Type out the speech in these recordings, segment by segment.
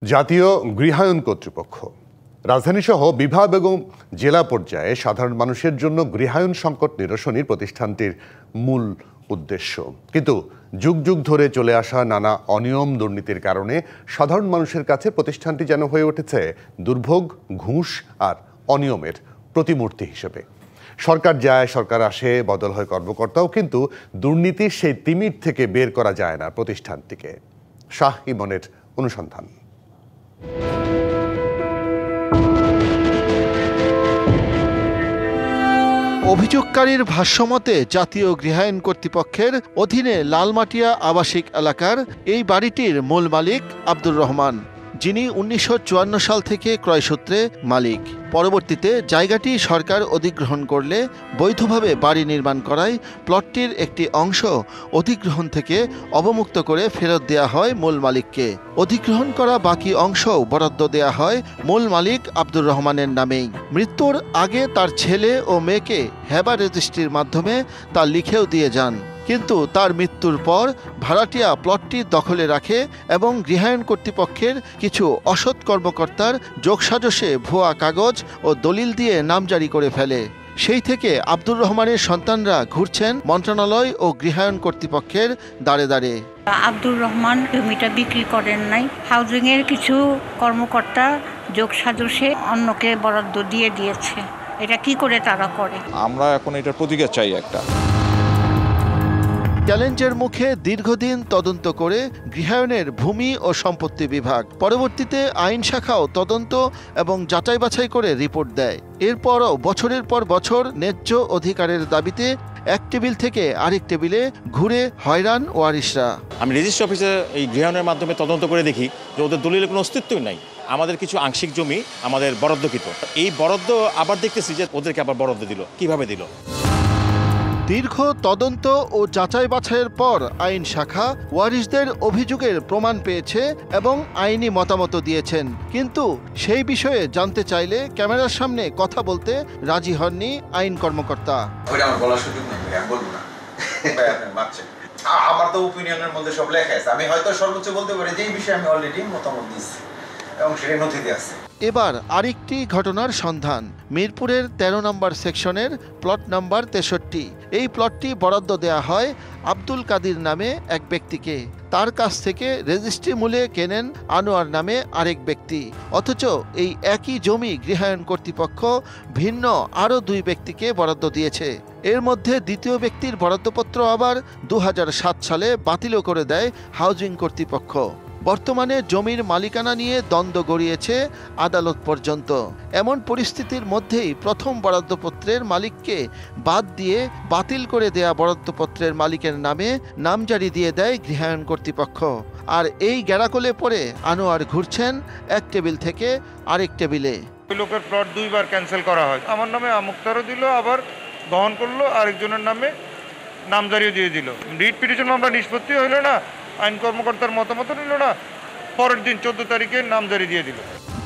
জাতীয় গৃহায়ন কর্তৃপক্ষ রাজধানীসহ বিভাগ এবং জেলা পর্যায়ে সাধারণ মানুষের জন্য গৃহায়ন সংকট নিরসনই প্রতিষ্ঠানটির মূল উদ্দেশ্য। কিন্তু যুগ যুগ ধরে চলে আসা নানা অনিয়ম দুর্নীতির কারণে সাধারণ মানুষের কাছে প্রতিষ্ঠানটি যেন হয়ে উঠেছে দুর্ভোগ, ঘুষ আর অনিয়মের প্রতিমূর্তি হিসেবে। সরকার যায়, সরকার আসে, বদল হয় কর্মকর্তাও, কিন্তু দুর্নীতির সেই তিমির থেকে বের করা যায় না প্রতিষ্ঠানটিকে। শাহ ইমনের অনুসন্ধান। অভিযোগকারীর ভাষ্যমতে জাতীয় গৃহায়ন কর্তৃপক্ষের অধীনে লালমাটিয়া আবাসিক এলাকার এই বাড়িটির মূল মালিক আব্দুর রহমান, যিনি 1954 সাল থেকে ক্রয়সূত্রে মালিক। পরবর্তীতে জায়গাটি সরকার অধিগ্রহণ করলে বৈধভাবে বাড়ি নির্মাণ করায় প্লটটির একটি অংশ অধিগ্রহণ থেকে অবমুক্ত করে ফেরত দেয়া হয় মূল মালিককে। অধিগ্রহণ করা বাকি অংশও বরাদ্দ দেয়া হয় মূল মালিক আব্দুর রহমানের নামেই। মৃত্যুর আগে তার ছেলে ও মেয়েকে হেবা রেজিস্ট্রির মাধ্যমে তা লিখেও দিয়ে যান, কিন্তু তার মৃত্যুর পর ভাড়াটিয়া প্লটটি দখলে রাখে এবং গৃহায়ন কর্তৃপক্ষের কিছু অসৎ কর্মকর্তার যোগসাজশে ভুয়া কাগজ ও দলিল দিয়ে নামজারি করে ফেলে। সেই থেকে আব্দুর রহমানের সন্তানরা ঘুরছেন মন্ত্রণালয় ও গৃহায়ন কর্তৃপক্ষের দাঁড়ে দাঁড়ে। আব্দুর রহমান জমিটা বিক্রি করেন নাই। হাউজিং এর কিছু কর্মকর্তা যোগসাজশে অন্যকে বরাদ্দ দিয়ে দিয়েছে। এটা কি করে তারা করে? আমরা এখন এটার প্রতিকার চাই একটা। চ্যালেঞ্জের মুখে দীর্ঘদিন তদন্ত করে গৃহায়নের ভূমি ও সম্পত্তি বিভাগ, পরবর্তীতে আইন শাখাও তদন্ত এবং যাচাই বাছাই করে রিপোর্ট দেয়। এরপরও বছরের পর বছর ন্যায্য অধিকারের দাবিতে এক টেবিল থেকে আরেক টেবিলে ঘুরে হয়রান ওয়ারিশরা। আমি রেজিস্ট্রি অফিসে এই গৃহায়নের মাধ্যমে তদন্ত করে দেখি যে ওদের দলিলের কোনো অস্তিত্বই নাই। আমাদের কিছু আংশিক জমি আমাদের বরাদ্দকৃত, এই বরাদ্দ আবার দেখতেছি যে ওদেরকে আবার বরাদ্দ দিল, কিভাবে দিল। দীর্ঘ তদন্ত ও যাচাই বাছাইয়ের পর আইন শাখা ওয়ারিশদের অভিযোগের প্রমাণ পেয়েছে এবং আইনি মতামত দিয়েছেন, কিন্তু সেই বিষয়ে জানতে চাইলে ক্যামেরার সামনে কথা বলতে রাজি হননি আইন কর্মকর্তা। আমার তো ওপিনিয়নের মধ্যে সব লেখা আছে, আমি হয়তো সর্বোচ্চ বলতে পারি যে এই বিষয়ে আমি অলরেডি মতামত দিয়েছি এবং সেটা নথিতে আছে। এবার আরেকটি ঘটনার সন্ধান। মিরপুরের 13 নম্বর সেকশনের প্লট নাম্বার 63। এই প্লটটি বরাদ্দ দেয়া হয় আব্দুল কাদির নামে এক ব্যক্তিকে। তার কাছ থেকে রেজিস্ট্রি মূল্যে কেনেন আনোয়ার নামে আরেক ব্যক্তি। অথচ এই একই জমি গৃহায়ন কর্তৃপক্ষ ভিন্ন আরও 2 ব্যক্তিকে বরাদ্দ দিয়েছে। এর মধ্যে দ্বিতীয় ব্যক্তির বরাদ্দপত্র আবার 2007 সালে বাতিলও করে দেয় হাউজিং কর্তৃপক্ষ। বর্তমানে জমির মালিকানা নিয়ে দ্বন্দ্ব গড়িয়েছে আদালত পর্যন্ত। এমন পরিস্থিতির মধ্যেই প্রথম বরাদ্দপত্রের মালিককে বাদ দিয়ে বাতিল করে দেয়া বরাদ্দপত্রের মালিকের নামে নামজারি দিয়ে দেয় গৃহায়ন কর্তৃপক্ষ। আর এই গ্যারাকলে পড়ে আনোয়ার ঘুরছেন এক টেবিল থেকে আরেক টেবিলে। ওই লোকের প্লট 2 বার ক্যান্সেল করা হয়, আমার নামে আমুক্তারও দিল, আবার বহন করলো, আরেকজনের নামে নামজারিও দিয়ে দিল। রিট পিটিশন মামলা নিষ্পত্তি হইল না, আইন কর্মকর্তার মতামত নিল না, পরের দিন 14 তারিখে নামজারি দিয়ে দিল।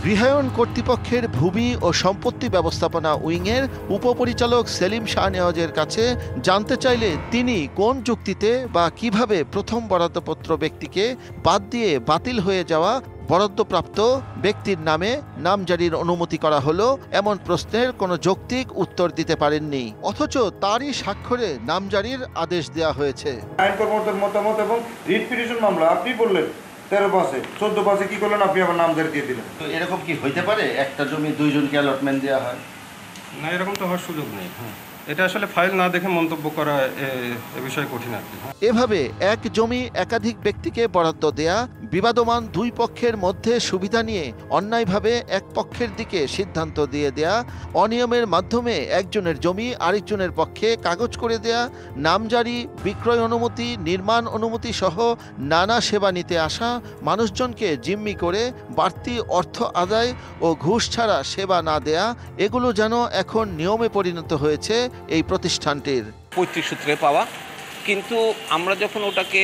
গৃহায়ন কর্তৃপক্ষের ভূমি ও সম্পত্তি ব্যবস্থাপনা উইংয়ের উপপরিচালক সেলিম শাহনেওয়াজের কাছে জানতে চাইলে তিনি কোন যুক্তিতে বা কিভাবে প্রথম বরাদ্দপত্র ব্যক্তিকে বাদ দিয়ে বাতিল হয়ে যাওয়া বরাদ্দপ্রাপ্ত ব্যক্তির নামে নামজারির অনুমতি করা হলো, এমন প্রশ্নের কোনো যৌক্তিক উত্তর দিতে পারেননি। অথচ তারই স্বাক্ষরে নামজারির আদেশ দেওয়া হয়েছে। আইন কর্মকর্তার মতামত এবং রিট পিটিশন মামলা আপনি বললেন 13 পাশে 14 পাশে কি করলেন, আপনি আবার নামজারি দিয়ে দিলেন। তো এরকম কি হইতে পারে একটা জমি 2 জনকে অ্যালটমেন্ট দেওয়া হয়? না, এরকম তো হওয়ার সুযোগ নেই। এটা আসলে ফাইল না দেখে মন্তব্য করা এ বিষয়ে কঠিন আর কি। এভাবে এক জমি একাধিক ব্যক্তিকে বরাদ্দ দেয়া, বিবাদমান 2 পক্ষের মধ্যে সুবিধা নিয়ে অন্যায়ভাবে এক পক্ষের দিকে সিদ্ধান্ত দিয়ে দেয়া, অনিয়মের মাধ্যমে একজনের জমি আরেকজনের পক্ষে কাগজ করে দেয়া, নামজারি, বিক্রয় অনুমতি, নির্মাণ অনুমতি সহ নানা সেবা নিতে আসা মানুষজনকে জিম্মি করে বাড়তি অর্থ আদায় ও ঘুষ ছাড়া সেবা না দেয়া, এগুলো যেন এখন নিয়মে পরিণত হয়েছে এই প্রতিষ্ঠানটির। পৈতৃক সূত্রে পাওয়া, কিন্তু আমরা যখন ওটাকে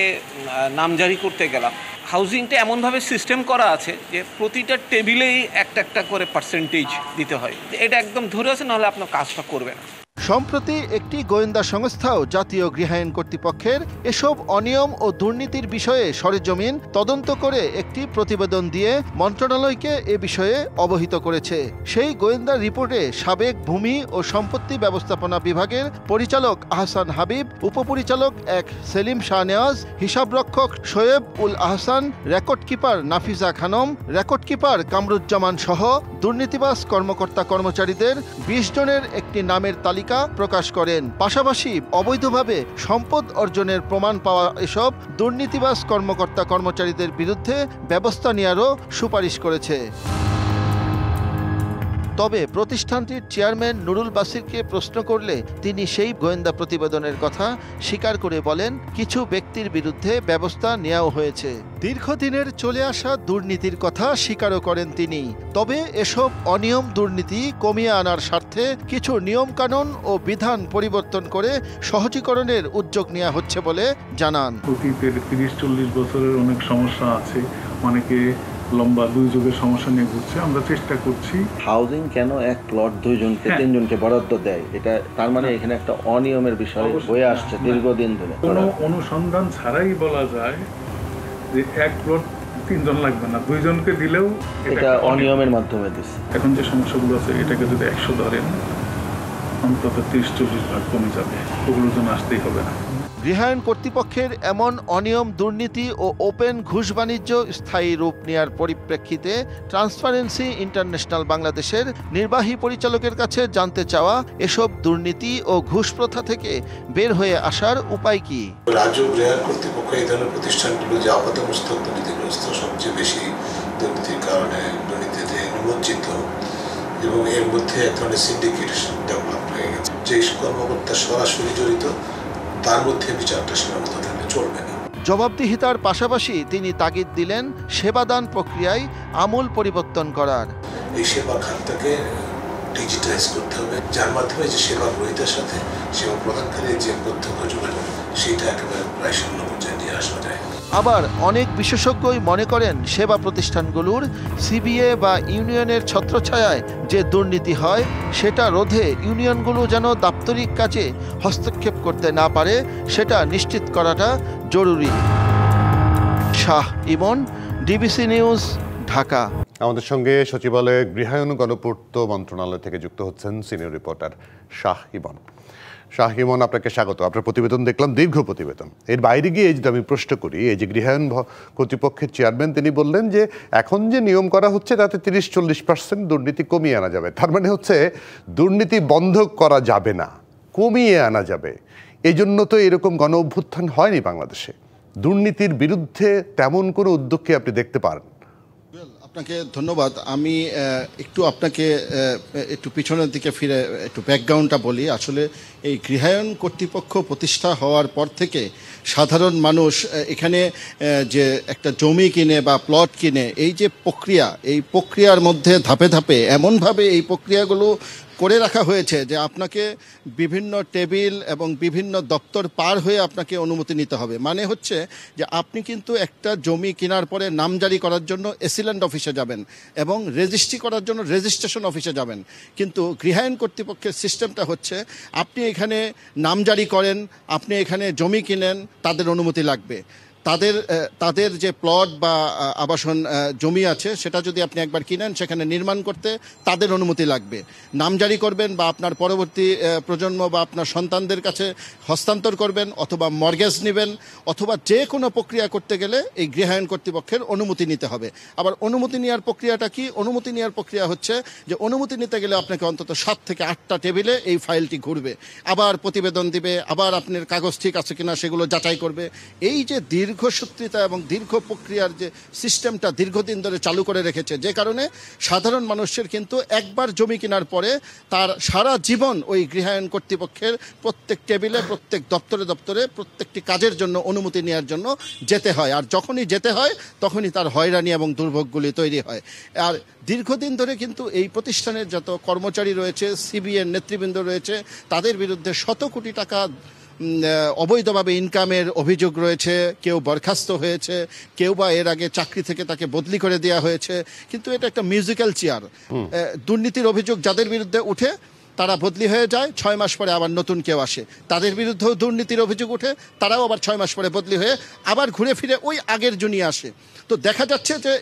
নামজারি করতে গেলাম, হাউজিংটা এমনভাবে সিস্টেম করা আছে যে প্রতিটা টেবিলেই একটা একটা করে পার্সেন্টেজ দিতে হয়। এটা একদম ধরে আছে, নাহলে আপনার কাজটা করবে না। সম্প্রতি একটি গোয়েন্দা সংস্থাও জাতীয় গৃহায়ণ কর্তৃপক্ষের এসব অনিয়ম ও দুর্নীতির বিষয়ে সরেজমিন তদন্ত করে একটি প্রতিবেদন দিয়ে মন্ত্রণালয়কে এ বিষয়ে অবহিত করেছে। সেই গোয়েন্দা রিপোর্টে সাবেক ভূমি ও সম্পত্তি ব্যবস্থাপনা বিভাগের পরিচালক আহসান হাবিব, উপপরিচালক এক সেলিম শাহনেওয়াজ, হিসাবরক্ষক Shoaib ul Ahsan, record keeper Nafiza Khanam, record keeper Kamruzzaman সহ দুর্নীতিবাজ কর্মকর্তা কর্মচারীদের ২০ জনের একটি নামের তালিকা প্রকাশ করেন। পাশাপাশি অবৈধভাবে সম্পদ অর্জনের প্রমাণ পাওয়া এসব দুর্নীতিবাজ কর্মকর্তা কর্মচারীদের বিরুদ্ধে ব্যবস্থা নেওয়ারও সুপারিশ করেছে। তবে প্রতিষ্ঠানটির চেয়ারম্যান নুরুল বাসিরকে প্রশ্ন করলে তিনি সেই গোয়েন্দা প্রতিবেদনের কথা স্বীকার করে বলেন, কিছু ব্যক্তির বিরুদ্ধে ব্যবস্থা নেওয়া হয়েছে। দীর্ঘদিনের চলে আসা দুর্নীতির কথা স্বীকারও করেন তিনি। তবে এসব অনিয়ম দুর্নীতি কমিয়ে আনার স্বার্থে কিছু নিয়মকানুন ও বিধান পরিবর্তন করে সহজীকরণের উদ্যোগ নেওয়া হচ্ছে বলে জানান। অতীতের ৩০-৪০ বছরের অনেক সমস্যা আছে, অনেকে লম্বা ২ যুগের সমস্যা নিয়ে ঘুরছে। আমরা চেষ্টা করছি। হাউজিং কেন এক প্লট ২ জনকে ৩ জনকে বরাদ্দ দেয়, এটা তার মানে এখানে একটা অনিয়মের বিষয় হয়ে আসছে দীর্ঘদিন ধরে। কোনো অনুসন্ধান ছাড়াই বলা যায় যে এক প্লট ৩ জন লাগবে না, ২ জনকে দিলেও এটা অনিয়মের মাধ্যমে দিচ্ছে। এখন যে সমস্যাগুলো আছে এটাকে যদি ১০০ ধরেন অন্তত ৩০-৪০ ভাগ কমে যাবে, ওগুলোর জন্য আসতেই হবে না। গৃহায়ণ কর্তৃপক্ষের এমন অনিয়ম, দুর্নীতি ও ওপেন ঘুষ বাণিজ্য স্থায়ী রূপ নেয়ার পরিপ্রেক্ষিতে ট্রান্সপারেন্সি ইন্টারন্যাশনাল বাংলাদেশের নির্বাহী পরিচালকের কাছে জানতে চাওয়া এসব দুর্নীতি ও ঘুষ প্রথা থেকে বের হয়ে আসার উপায় কি। রাজ্য গৃহায়ণ কর্তৃপক্ষ এই ধরনের প্রতিষ্ঠানগুলো যে আপাতমস্তক দুর্নীতিগ্রস্ত, সবচেয়ে বেশি দুর্নীতির কারণে দুর্নীতিতে নিমজ্জিত এবং এর মধ্যে এক ধরনের সিন্ডিকেট ডেভেলপ হয়ে গেছে, যে কর্মকর্তা সরাসরি জড়িত তার মধ্যে বিচারটা সীমাবদ্ধ থাকলে চলবে না। জবাবদিহিতার পাশাপাশি তিনি তাগিদ দিলেন সেবাদান প্রক্রিয়ায় আমূল পরিবর্তন করার। এই সেবা খাতটাকে ডিজিটাইজ করতে হবে, যার মাধ্যমে যে সেবা গ্রহীতার সাথে সেবা প্রদানকারীর যে প্রত্যক্ষ যোগাযোগ সেটা একেবারে প্রায় শূন্য পর্যায়ে নিয়ে আসা যায়। আবার অনেক বিশেষজ্ঞই মনে করেন সেবা প্রতিষ্ঠানগুলোর সিবিএ বা ইউনিয়নের ছত্রছায়ায় যে দুর্নীতি হয় সেটা রোধে ইউনিয়নগুলো যেন দাপ্তরিক কাজে হস্তক্ষেপ করতে না পারে সেটা নিশ্চিত করাটা জরুরি। শাহ ইমন, ডিবিসি নিউজ, ঢাকা। আমাদের সঙ্গে সচিবালয়ে গৃহায়ণ গণপূর্ত মন্ত্রণালয় থেকে যুক্ত হচ্ছেন সিনিয়র রিপোর্টার শাহ ইমন। শাহ ইমন, আপনাকে স্বাগত। আপনার প্রতিবেদন দেখলাম, দীর্ঘ প্রতিবেদন। এর বাইরে গিয়ে যদি আমি প্রশ্ন করি, এই যে গৃহায়ণ কর্তৃপক্ষের চেয়ারম্যান তিনি বললেন যে এখন যে নিয়ম করা হচ্ছে তাতে ৩০-৪০% দুর্নীতি কমিয়ে আনা যাবে। তার মানে হচ্ছে দুর্নীতি বন্ধ করা যাবে না, কমিয়ে আনা যাবে। এই জন্য তো এরকম গণ অভ্যুত্থান হয়নি বাংলাদেশে। দুর্নীতির বিরুদ্ধে তেমন কোনো উদ্যোগ কি আপনি দেখতে পারেন? আপনাকে ধন্যবাদ। আমি আপনাকে একটু পিছনের দিকে ফিরে একটু ব্যাকগ্রাউন্ডটা বলি। আসলে এই গৃহায়ণ কর্তৃপক্ষ প্রতিষ্ঠা হওয়ার পর থেকে সাধারণ মানুষ এখানে যে একটা জমি কিনে বা প্লট কিনে, এই যে প্রক্রিয়া, এই প্রক্রিয়ার মধ্যে ধাপে ধাপে এমনভাবে এই প্রক্রিয়াগুলো করে রাখা হয়েছে যে আপনাকে বিভিন্ন টেবিল এবং বিভিন্ন দপ্তর পার হয়ে আপনাকে অনুমতি নিতে হবে। মানে হচ্ছে যে আপনি কিন্তু একটা জমি কেনার পরে নামজারি করার জন্য এসিল্যান্ড অফিসে যাবেন এবং রেজিস্ট্রি করার জন্য রেজিস্ট্রেশন অফিসে যাবেন। কিন্তু গৃহায়ণ কর্তৃপক্ষের সিস্টেমটা হচ্ছে আপনি এখানে নামজারি করেন, আপনি এখানে জমি কিনেন, তাদের অনুমতি লাগবে। তাদের যে প্লট বা আবাসন জমি আছে সেটা যদি আপনি একবার কিনেন, সেখানে নির্মাণ করতে তাদের অনুমতি লাগবে। নামজারি করবেন বা আপনার পরবর্তী প্রজন্ম বা আপনার সন্তানদের কাছে হস্তান্তর করবেন, অথবা মর্গেজ নেবেন, অথবা যে কোনো প্রক্রিয়া করতে গেলে এই গৃহায়ণ কর্তৃপক্ষের অনুমতি নিতে হবে। আবার অনুমতি নেওয়ার প্রক্রিয়াটা কি? অনুমতি নেওয়ার প্রক্রিয়া হচ্ছে যে অনুমতি নিতে গেলে আপনাকে অন্তত 7 থেকে 8টা টেবিলে এই ফাইলটি ঘুরবে, আবার প্রতিবেদন দিবে, আবার আপনার কাগজ ঠিক আছে কিনা সেগুলো যাচাই করবে। এই যে দীর্ঘসূত্রিতা এবং দীর্ঘ প্রক্রিয়ার যে সিস্টেমটা দীর্ঘদিন ধরে চালু করে রেখেছে, যে কারণে সাধারণ মানুষের কিন্তু একবার জমি কেনার পরে তার সারা জীবন ওই গৃহায়ণ কর্তৃপক্ষের প্রত্যেক টেবিলে, প্রত্যেক দপ্তরে দপ্তরে প্রত্যেকটি কাজের জন্য অনুমতি নেওয়ার জন্য যেতে হয়। আর যখনই যেতে হয় তখনই তার হয়রানি এবং দুর্ভোগগুলি তৈরি হয়। আর দীর্ঘদিন ধরে কিন্তু এই প্রতিষ্ঠানের যত কর্মচারী রয়েছে, সিবিএর নেতৃবৃন্দ রয়েছে, তাদের বিরুদ্ধে শত কোটি টাকা অবৈধভাবে ইনকামের অভিযোগ রয়েছে। কেউ বরখাস্ত হয়েছে, কেউ বা এর আগে চাকরি থেকে তাকে বদলি করে দেওয়া হয়েছে। কিন্তু এটা একটা মিউজিক্যাল চেয়ার। দুর্নীতির অভিযোগ যাদের বিরুদ্ধে উঠে তারা বদলি হয়ে যায়, 6 মাস পরে আবার নতুন কেউ আসে, তাদের বিরুদ্ধেও দুর্নীতির অভিযোগ ওঠে, তারাও আবার 6 মাস পরে বদলি হয়ে আবার ঘুরে ফিরে ওই আগের জনই আসে। তো দেখা যাচ্ছে যে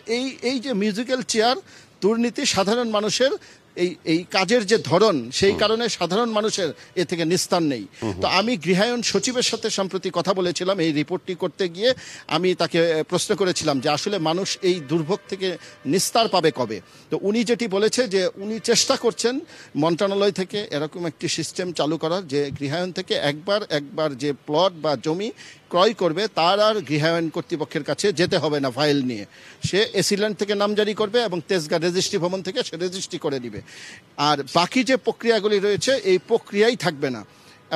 এই যে মিউজিক্যাল চেয়ার, দুর্নীতি সাধারণ মানুষের এই কাজের যে ধরন, সেই কারণে সাধারণ মানুষের এ থেকে নিস্তার নেই। তো আমি গৃহায়ণ সচিবের সাথে সম্প্রতি কথা বলেছিলাম এই রিপোর্টটি করতে গিয়ে। আমি তাকে প্রশ্ন করেছিলাম যে আসলে মানুষ এই দুর্ভোগ থেকে নিস্তার পাবে কবে। তো উনি যেটি বলেছে যে উনি চেষ্টা করছেন মন্ত্রণালয় থেকে এরকম একটি সিস্টেম চালু করার, যে গৃহায়ণ থেকে একবার যে প্লট বা জমি ক্রয় করবে তার আর গৃহায়ণ কর্তৃপক্ষের কাছে যেতে হবে না ফাইল নিয়ে, সে এসিল্যান্ড থেকে নামজারি করবে এবং তেজগাঁ রেজিস্ট্রি ভবন থেকে সে রেজিস্ট্রি করে নিবে। আর বাকি যে প্রক্রিয়াগুলি রয়েছে এই প্রক্রিয়াই থাকবে না,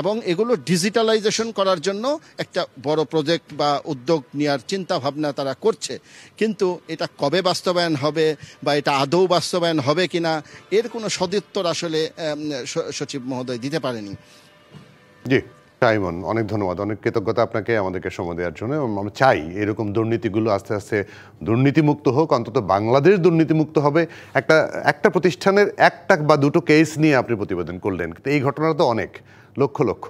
এবং এগুলো ডিজিটালাইজেশন করার জন্য একটা বড় প্রজেক্ট বা উদ্যোগ নেওয়ার চিন্তা ভাবনা তারা করছে। কিন্তু এটা কবে বাস্তবায়ন হবে বা এটা আদৌ বাস্তবায়ন হবে কিনা এর কোনো সদুত্তর আসলে সচিব মহোদয় দিতে পারেনি। জি সাইমন, অনেক ধন্যবাদ, অনেক কৃতজ্ঞতা আপনাকে আমাদেরকে সময় দেওয়ার জন্য। আমরা চাই এরকম দুর্নীতিগুলো আস্তে আস্তে দুর্নীতিমুক্ত হোক, অন্তত বাংলাদেশ দুর্নীতিমুক্ত হবে। একটা প্রতিষ্ঠানের একটা বা দুটো কেস নিয়ে আপনি প্রতিবেদন করলেন, কিন্তু এই ঘটনা তো অনেক, লক্ষ লক্ষ।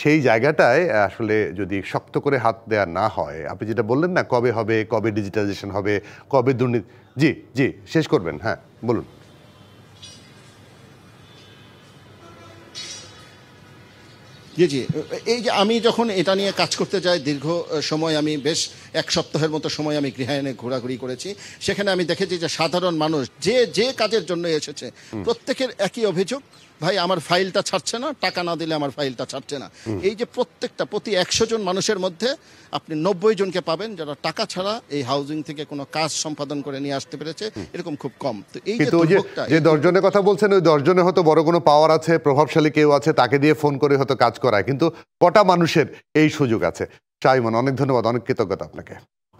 সেই জায়গাটায় আসলে যদি শক্ত করে হাত দেওয়া না হয়, আপনি যেটা বললেন না কবে হবে, কবে ডিজিটাইজেশন হবে, কবে দুর্নীতি, জি শেষ করবেন, হ্যাঁ বলুন। জি এই যে আমি যখন এটা নিয়ে কাজ করতে যাই, দীর্ঘ সময় আমি বেশ 1 সপ্তাহের মতো সময় আমি গৃহায়ণে ঘোরাঘুরি করেছি। সেখানে আমি দেখেছি যে সাধারণ মানুষ যে কাজের জন্য এসেছে প্রত্যেকের একই অভিযোগ, ভাই আমার ফাইলটা ছাড়ছে না, টাকা না দিলে আমার ফাইলটা ছাড়ছে না। এই যে প্রতি 100 জন মানুষের মধ্যে আপনি 90 জনকে পাবেন যারা টাকা ছাড়া এই হাউজিং থেকে কোনো কাজ সম্পাদন করে নিয়ে আসতে পেরেছে, এরকম খুব কম। তো এই যে 10 জনের কথা বলছেন, ওই 10 জনে হয়তো বড় কোনো পাওয়ার আছে, প্রভাবশালী কেউ আছে, তাকে দিয়ে ফোন করে হয়তো কাজ করায়, কিন্তু কটা মানুষের এই সুযোগ আছে? সাইমন, অনেক ধন্যবাদ, অনেক কৃতজ্ঞতা আপনাকে।